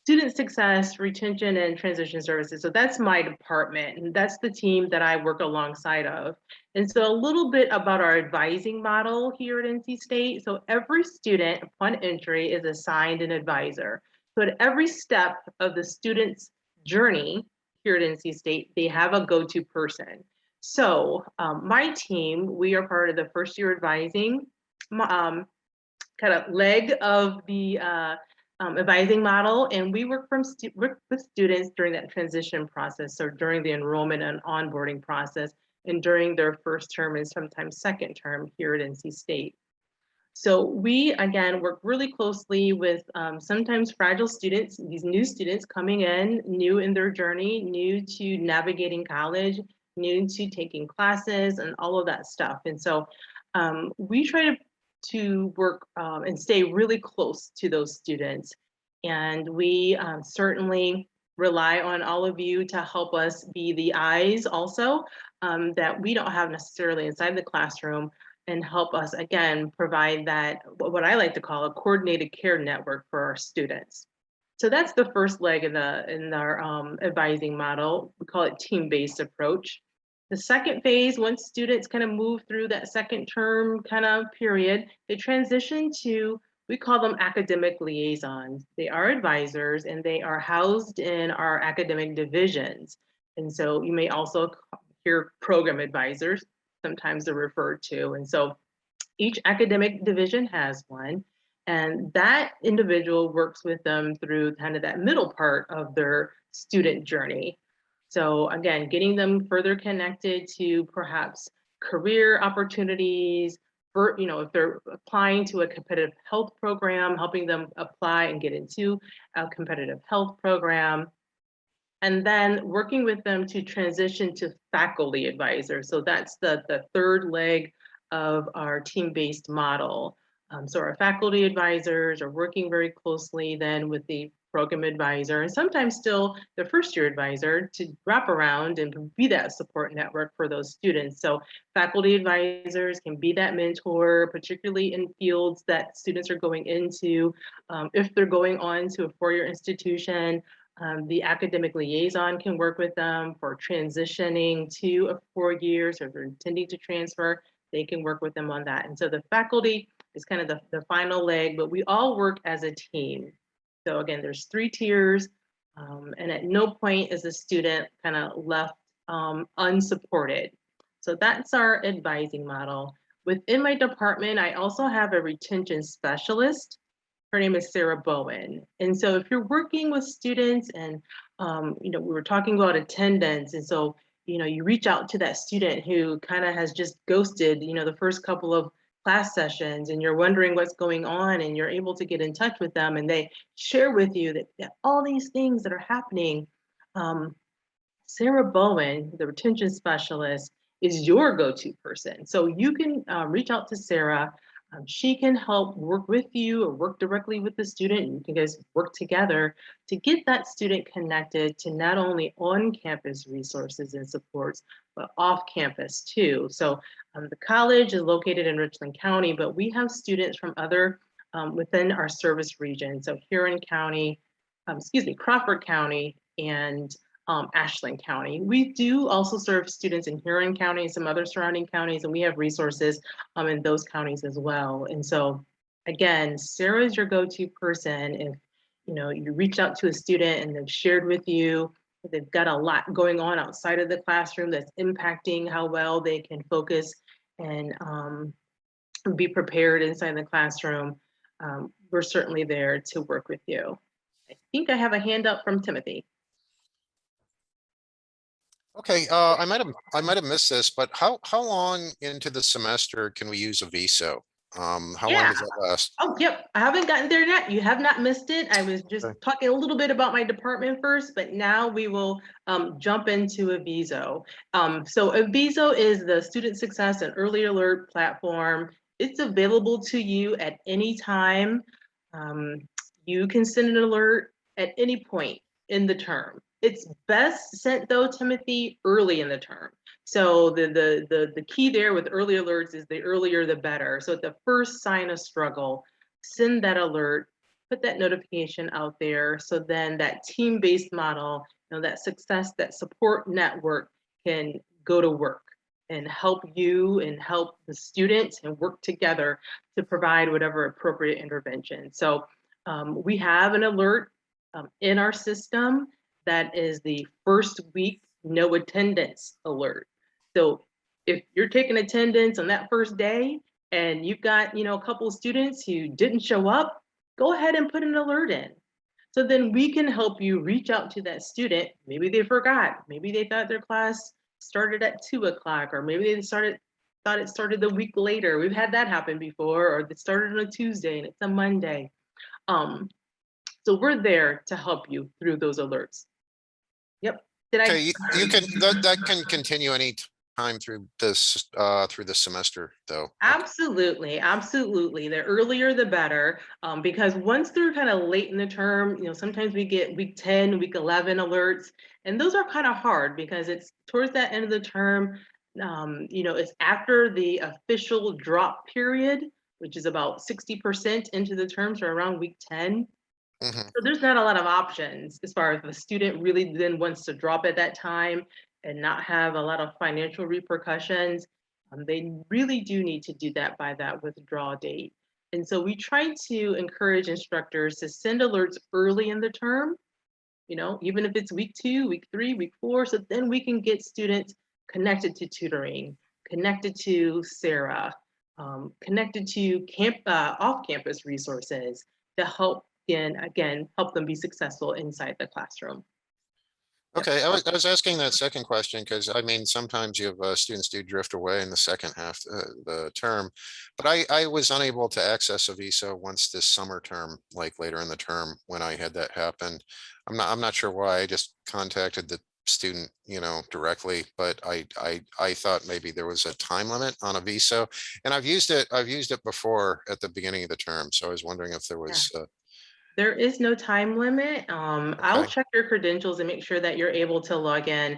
student success, retention, and transition services. So that's my department, and that's the team that I work alongside of. And so a little bit about our advising model here at NC State. So every student upon entry is assigned an advisor. So at every step of the student's journey here at NC State, they have a go-to person. So my team, we are part of the first year advising kind of leg of the advising model, and we work with students during that transition process, so during the enrollment and onboarding process, and during their first term and sometimes second term here at NC State. So we, again, work really closely with sometimes fragile students, these new students coming in, new in their journey, new to navigating college, new to taking classes and all of that stuff. And so we try to work and stay really close to those students. And we certainly rely on all of you to help us be the eyes also that we don't have necessarily inside the classroom, and help us, again, provide that, what I like to call a coordinated care network for our students. So that's the first leg in our advising model. We call it team-based approach. The second phase, once students kind of move through that second term kind of period, they transition to, we call them academic liaisons. They are advisors and they are housed in our academic divisions. And so you may also hear program advisors, sometimes they're referred to. And so each academic division has one, and that individual works with them through kind of that middle part of their student journey. So again, getting them further connected to perhaps career opportunities, for, if they're applying to a competitive health program, helping them apply and get into a competitive health program, and then working with them to transition to faculty advisors. So that's the third leg of our team-based model. So our faculty advisors are working very closely then with the program advisor, and sometimes still the first year advisor, to wrap around and be that support network for those students. So faculty advisors can be that mentor, particularly in fields that students are going into. If they're going on to a four-year institution, the academic liaison can work with them for transitioning to a 4 years, or if they're intending to transfer, they can work with them on that. And so the faculty is kind of the final leg, but we all work as a team. So again, there's 3 tiers, and at no point is the student kind of left unsupported. So that's our advising model. Within my department, I also have a retention specialist. Her name is Sarah Bowen. And so if you're working with students and, we were talking about attendance. And so, you reach out to that student who kind of has just ghosted, the first couple of class sessions, and you're wondering what's going on, and you're able to get in touch with them, and they share with you that all these things that are happening. Sarah Bowen, the retention specialist, is your go-to person. So you can reach out to Sarah. She can help work with you or work directly with the student. You can guys work together to get that student connected to not only on-campus resources and supports, but off-campus too. So the college is located in Richland County, but we have students from other within our service region. So Huron County, Crawford County, and Ashland County. We do also serve students in Huron County and some other surrounding counties, and we have resources in those counties as well. And so again, Sarah is your go-to person. If you reach out to a student and they've shared with you, they've got a lot going on outside of the classroom that's impacting how well they can focus and be prepared inside the classroom, we're certainly there to work with you. I think I have a hand up from Timothy. Okay, I might have missed this, but how long into the semester can we use Aviso? How long does that last? Oh, yep. I haven't gotten there yet. You have not missed it. I was just talking a little bit about my department first, but now we will jump into Aviso. So Aviso is the student success and early alert platform. It's available to you at any time. You can send an alert at any point in the term. It's best sent though, Timothy, early in the term. So the key there with early alerts is the earlier the better. So at the first sign of struggle, send that alert put that notification out there. So then that team-based model, that success, that support network can go to work and help you and help the students and work together to provide whatever appropriate intervention. So we have an alert in our system that is the first week no attendance alert. So if you're taking attendance on that first day and you've got, a couple of students who didn't show up, go ahead and put an alert in. So then we can help you reach out to that student. Maybe they forgot, maybe they thought their class started at 2 o'clock, or maybe they thought it started the week later. We've had that happen before, or it started on a Tuesday and it's a Monday. So we're there to help you through those alerts. Yep. Okay, you can, that can continue any time through this, through the semester, though. Absolutely, absolutely. The earlier the better, because once they're kind of late in the term, sometimes we get week 10, week 11 alerts, and those are kind of hard because it's towards that end of the term. It's after the official drop period, which is about 60% into the term, so around week 10. So there's not a lot of options as far as the student really then wants to drop at that time and not have a lot of financial repercussions. They really do need to do that by that withdrawal date. And so we try to encourage instructors to send alerts early in the term, even if it's week 2, week 3, week 4, so then we can get students connected to tutoring, connected to Sarah, connected to off-campus resources to help again help them be successful inside the classroom. Okay, I was asking that second question because I mean, sometimes you have students do drift away in the second half the term, but I was unable to access Aviso once this summer term, like later in the term when I had that happen. I'm not sure why. I just contacted the student, directly, but I thought maybe there was a time limit on Aviso, and I've used it before at the begining of the term, so I was wondering if there was. There is no time limit. I'll Okay. check your credentials and make sure that you're able to log in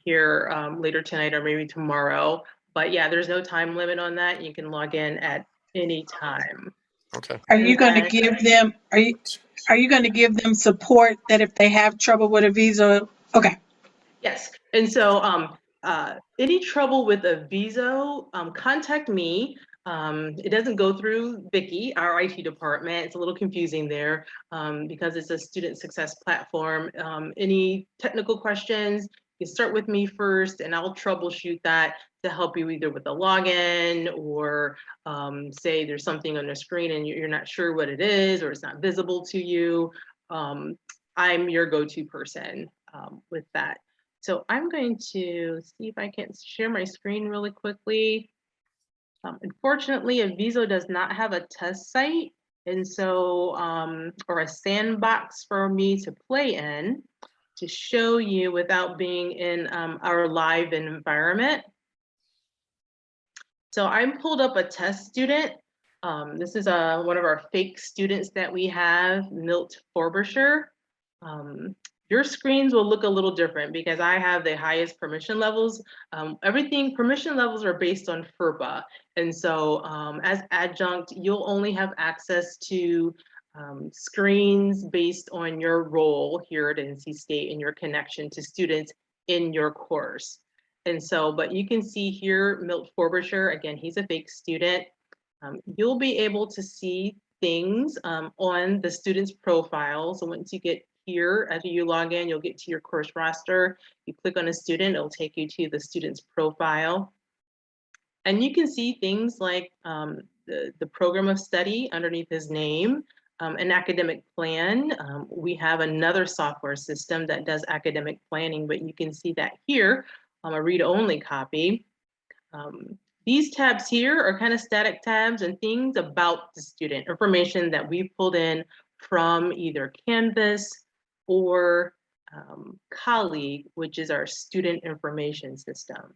here later tonight or maybe tomorrow. But yeah, there's no time limit on that. You can log in at any time. Okay. Are you going to give them, are you going to give them support that if they have trouble with a visa? Okay. Yes. And so any trouble with Aviso, contact me. It doesn't go through Vicky, our IT department. It's a little confusing there because it's a student success platform. Any technical questions, you start with me first and I'll troubleshoot that to help you either with the login or say there's something on the screen and you're not sure what it is or it's not visible to you. I'm your go-to person with that. So I'm going to see if I can share my screen really quickly. Unfortunately, Aviso does not have a test site, and so, or a sandbox for me to play in to show you without being in our live environment. So I'm pulled up a test student. This is one of our fake students that we have, Milt Forbisher. Your screens will look a little different because I have the highest permission levels. Permission levels are based on FERPA. And so as adjunct, you'll only have access to screens based on your role here at NC State and your connection to students in your course. And so, but you can see here, Milt Forbisher, again, he's a fake student. You'll be able to see things on the student's profile. So once you get here, after you log in, you'll get to your course roster. You click on a student, it'll take you to the student's profile. And you can see things like the program of study underneath his name, an academic plan. We have another software system that does academic planning, but you can see that here on a read-only copy. These tabs here are kind of static tabs and things about the student, information that we've pulled in from either Canvas or Colleague, which is our student information system.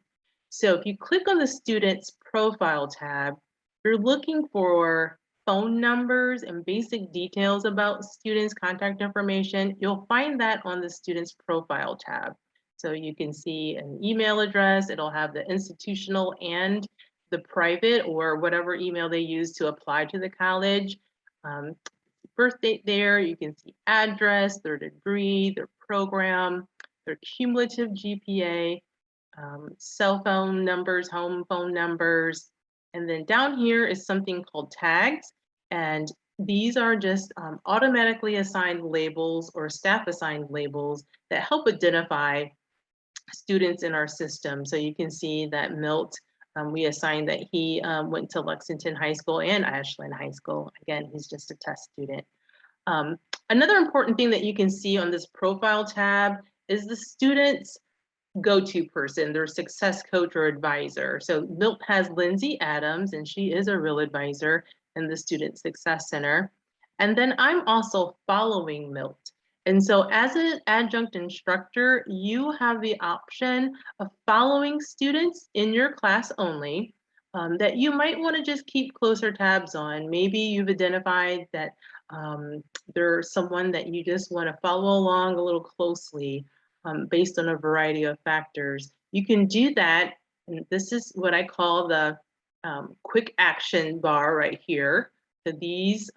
So if you click on the student's profile tab, you're looking for phone numbers and basic details about students' contact information. You'll find that on the student's profile tab. So you can see an email address, it'll have the institutional and the private or whatever email they use to apply to the college. birth date there. You can see address, their degree, their program, their cumulative GPA, cell phone numbers, home phone numbers. And then down here is something called tags. And these are just automatically assigned labels or staff assigned labels that help identify students in our system. So you can see that Milt, we assigned that he went to Lexington High School and Ashland High School. Again, he's just a test student. Another important thing that you can see on this profile tab is the student's go-to person, their success coach or advisor. So Milt has Lindsay Adams, and she is a real advisor in the Student Success Center. And then I'm also following Milt. And so as an adjunct instructor, you have the option of following students in your class only that you might want to just keep closer tabs on. Maybe you've identified that there's someone that you just want to follow along a little closely based on a variety of factors. You can do that, and this is what I call the quick action bar right here. So these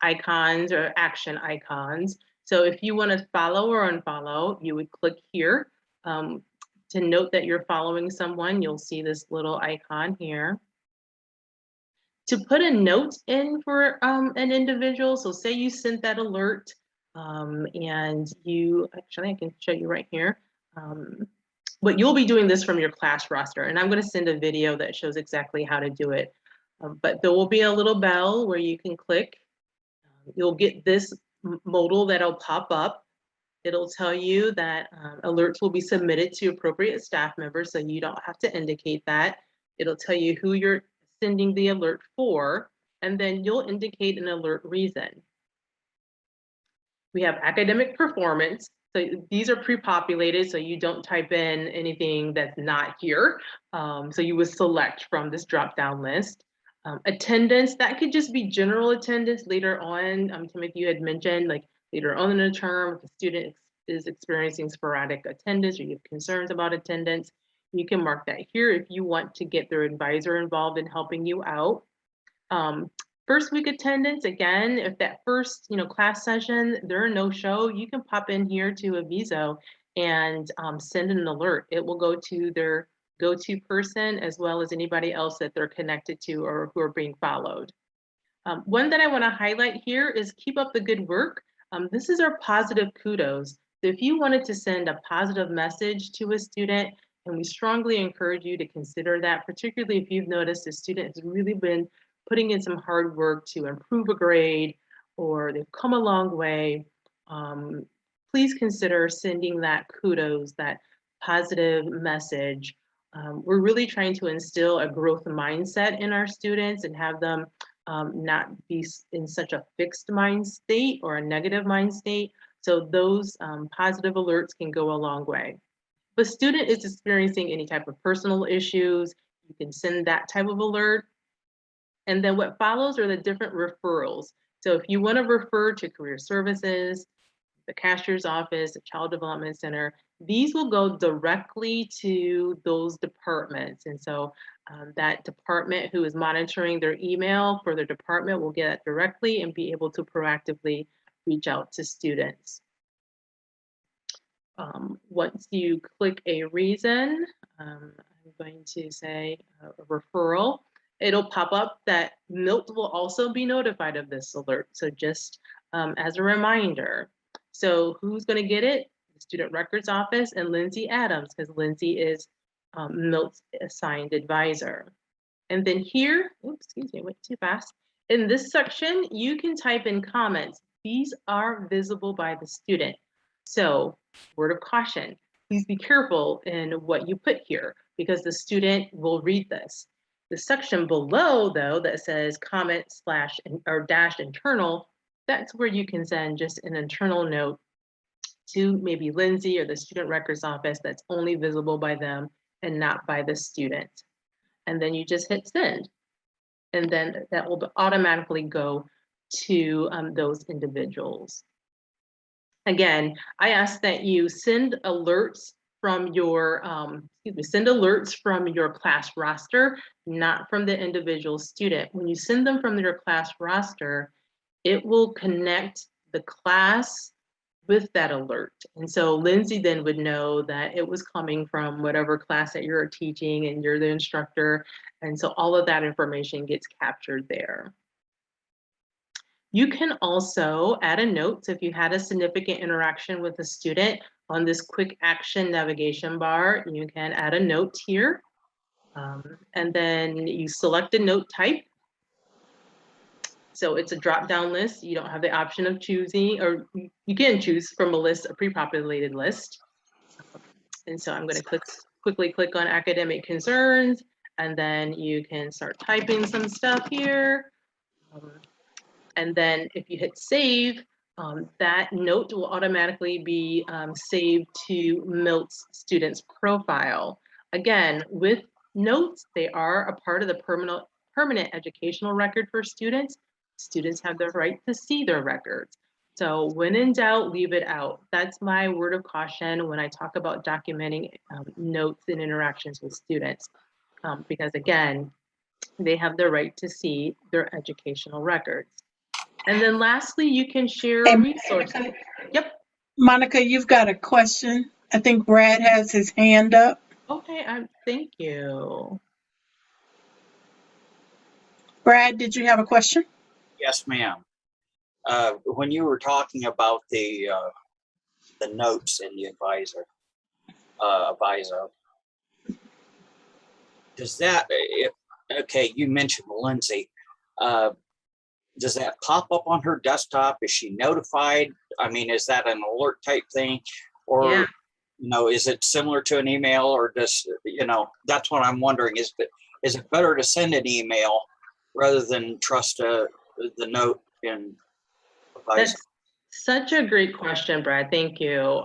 icons are action icons. So if you want to follow or unfollow, you would click here. To note that you're following someone, you'll see this little icon here. To put a note in for an individual, so say you sent that alert and you, actually I can show you right here, but you'll be doing this from your class roster, and I'm going to send a video that shows exactly how to do it. But there will be a little bell where you can click. You'll get this modal that'll pop up. It'll tell you that alerts will be submitted to appropriate staff members, so you don't have to indicate that. It'll tell you who you're sending the alert for, and then you'll indicate an alert reason. We have academic performance. So these are pre-populated, so you don't type in anything that's not here. So you would select from this drop-down list. Attendance, that could just be general attendance later on. Timothy, you had mentioned like later on in the term, if a student is experiencing sporadic attendance or you have concerns about attendance, you can mark that here if you want to get their advisor involved in helping you out. First week attendance, again, if that first class session, they're a no-show, you can pop in here to Aviso and send an alert. It will go to their go-to person as well as anybody else that they're connected to or who are being followed. One that I want to highlight here is keep up the good work. This is our positive kudos. So if you wanted to send a positive message to a student, and we strongly encourage you to consider that, particularly if you've noticed a student has really been putting in some hard work to improve a grade or they've come a long way, please consider sending that kudos, that positive message. We're really trying to instill a growth mindset in our students and have them not be in such a fixed mind state or a negative mind state. So those positive alerts can go a long way. If a student is experiencing any type of personal issues, you can send that type of alert. And then what follows are the different referrals. So if you want to refer to career services, the cashier's office, the child development center, these will go directly to those departments. And so that department who is monitoring their email for their department will get it directly and be able to proactively reach out to students. Once you click a reason, I'm going to say a referral. It'll pop up that Milt will also be notified of this alert. So just as a reminder. So who's going to get it? The Student Records Office and Lindsay Adams, because Lindsay is Milt's assigned advisor. And then here, oops, excuse me, I went too fast. In this section, you can type in comments. These are visible by the student. So word of caution, please be careful in what you put here because the student will read this. The section below, though, that says comment / or dash internal, that's where you can send just an internal note to maybe Lindsay or the Student Records Office that's only visible by them and not by the student. And then you just hit send. And then that will automatically go to those individuals. Again, I ask that you send alerts from your class roster, not from the individual student. When you send them from your class roster, it will connect the class with that alert. And so Lindsay then would know that it was coming from whatever class that you're teaching and you're the instructor. And so all of that information gets captured there. You can also add a note. So if you had a significant interaction with a student on this quick action navigation bar, you can add a note here. And then you select a note type. So it's a drop-down list. You don't have the option of choosing, or you can choose from a list, a pre-populated list. And so I'm going to quickly click on academic concerns, and then you can start typing some stuff here. And then if you hit save, that note will automatically be saved to Milt's student's profile. Again, with notes, they are a part of the permanent educational record for students. Students have the right to see their records. So when in doubt, leave it out. That's my word of caution when I talk about documenting notes and interactions with students. Because again, they have the right to see their educational records. And then lastly, you can share Hey, resources. Yep. Monica, you've got a question. I think Brad has his hand up. Okay, thank you. Brad, did you have a question? Yes, ma'am. When you were talking about the notes in the Aviso, does that, okay, you mentioned Lindsay, does that pop up on her desktop? Is she notified? I mean, is that an alert type thing? Or, Yeah. is it similar to an email, or does, that's what I'm wondering. Is it better to send an email rather than trust the note in Aviso? That's such a great question, Brad. Thank you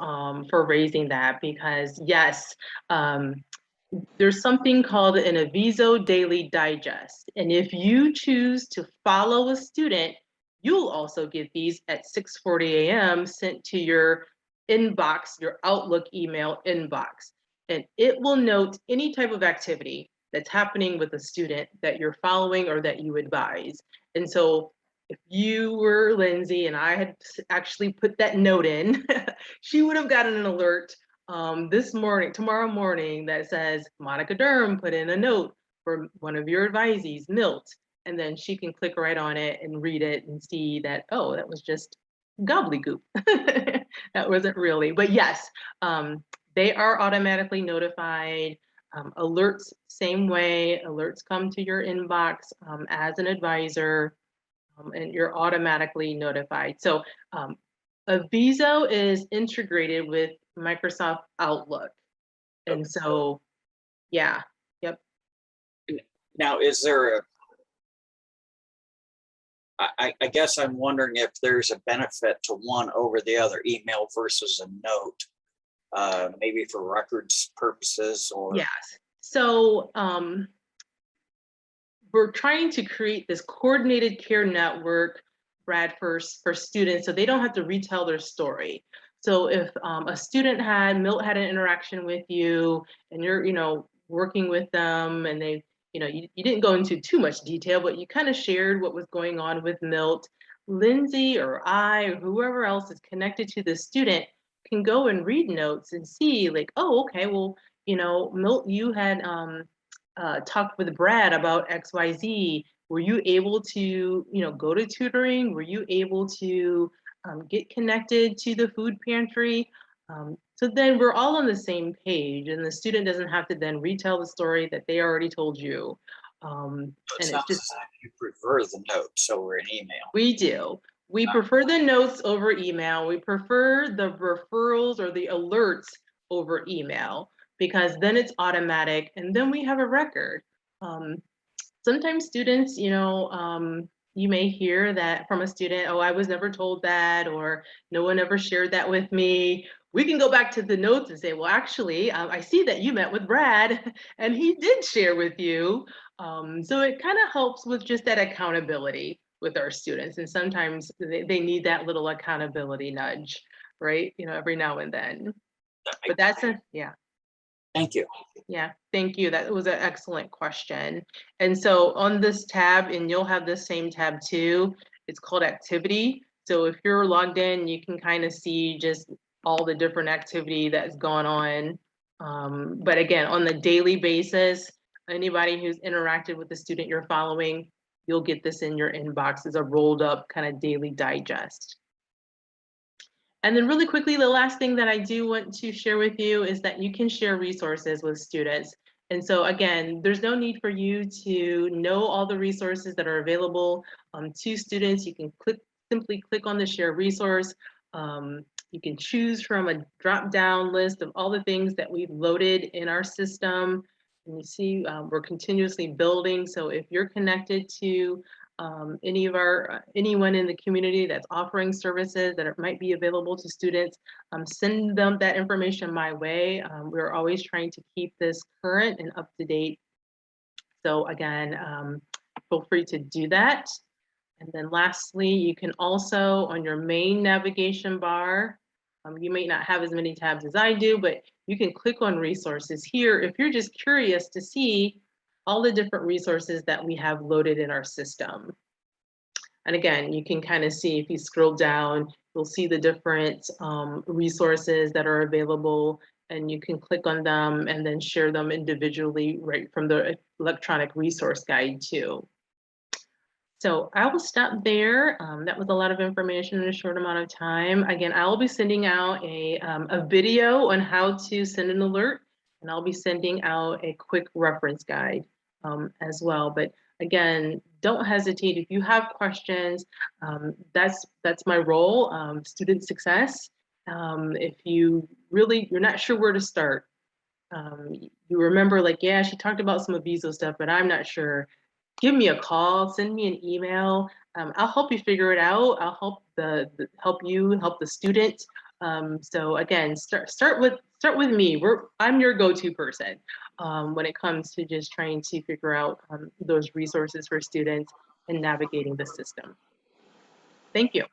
for raising that, because yes, there's something called an Aviso Daily Digest. And if you choose to follow a student, you'll also get these at 6:40 a.m. sent to your inbox, your Outlook email inbox. And it will note any type of activity that's happening with a student that you're following or that you advise. And so if you were Lindsay and I had actually put that note in, she would have gotten an alert tomorrow morning, that says Monica Durham put in a note for one of your advisees, Milt, and then she can click right on it and read it and see that, oh, that was just gobbledygook. That wasn't really, but yes, they are automatically notified. Alerts, same way, alerts come to your inbox as an advisor, and you're automatically notified. So Aviso is integrated with Microsoft Outlook. And so, yeah, yep. Now, is there I guess I'm wondering if there's a benefit to one over the other, email versus a note, maybe for records purposes or. Yes. So we're trying to create this coordinated care network, Brad, for students, so they don't have to retell their story. So if a student Milt had an interaction with you and you're, working with them, and they, you didn't go into too much detail, but you kind of shared what was going on with Milt, Lindsay or I or whoever else is connected to the student can go and read notes and see like, oh, okay, well, Milt, you had talked with Brad about XYZ. Were you able to, go to tutoring? Were you able to get connected to the food pantry? So then we're all on the same page, and the student doesn't have to then retell the story that they already told you. And it's just, you prefer the notes over an email. we do. We prefer the notes over email. We prefer the referrals or the alerts over email, because then it's automatic and then we have a record. Sometimes students, you may hear that from a student, oh, I was never told that, or no one ever shared that with me. We can go back to the notes and say, well, actually, I see that you met with Brad and he did share with you. So it kind of helps with just that accountability with our students. And sometimes they need that little accountability nudge, right? Every now and then. But yeah. Thank you. Yeah, thank you. That was an excellent question. And so on this tab, and you'll have the same tab too, It's called activity. So if you're logged in, you can kind of see just all the different activity that's gone on. But again, on the daily basis, anybody who's interacted with the student you're following, you'll get this in your inbox as a rolled up kind of daily digest. And then really quickly, the last thing that I do want to share with you is that you can share resources with students. And so again, there's no need for you to know all the resources that are available to students. You can simply click on the share resource. You can choose from a drop-down list of all the things that we've loaded in our system. And you see we're continuously building. So if you're connected to anyone in the community that's offering services that might be available to students, send them that information my way. We're always trying to keep this current and up to date. So again, feel free to do that. And then lastly, you can also, on your main navigation bar, you may not have as many tabs as I do, but you can click on resources here if you're just curious to see all the different resources that we have loaded in our system. And again, you can kind of see if you scroll down, you'll see the different resources that are available, and you can click on them and then share them individually right from the electronic resource guide too. So I will stop there. That was a lot of information in a short amount of time. Again, I will be sending out a video on how to send an alert, and I'll be sending out a quick reference guide as well. But again, don't hesitate if you have questions. That's my role, student success. If you're not sure where to start, you remember like, yeah, she talked about some Aviso stuff, but I'm not sure. Give me a call, send me an email. I'll help you figure it out. I'll help help the student. So again, start with me. I'm your go-to person when it comes to just trying to figure out those resources for students and navigating the system. Thank you.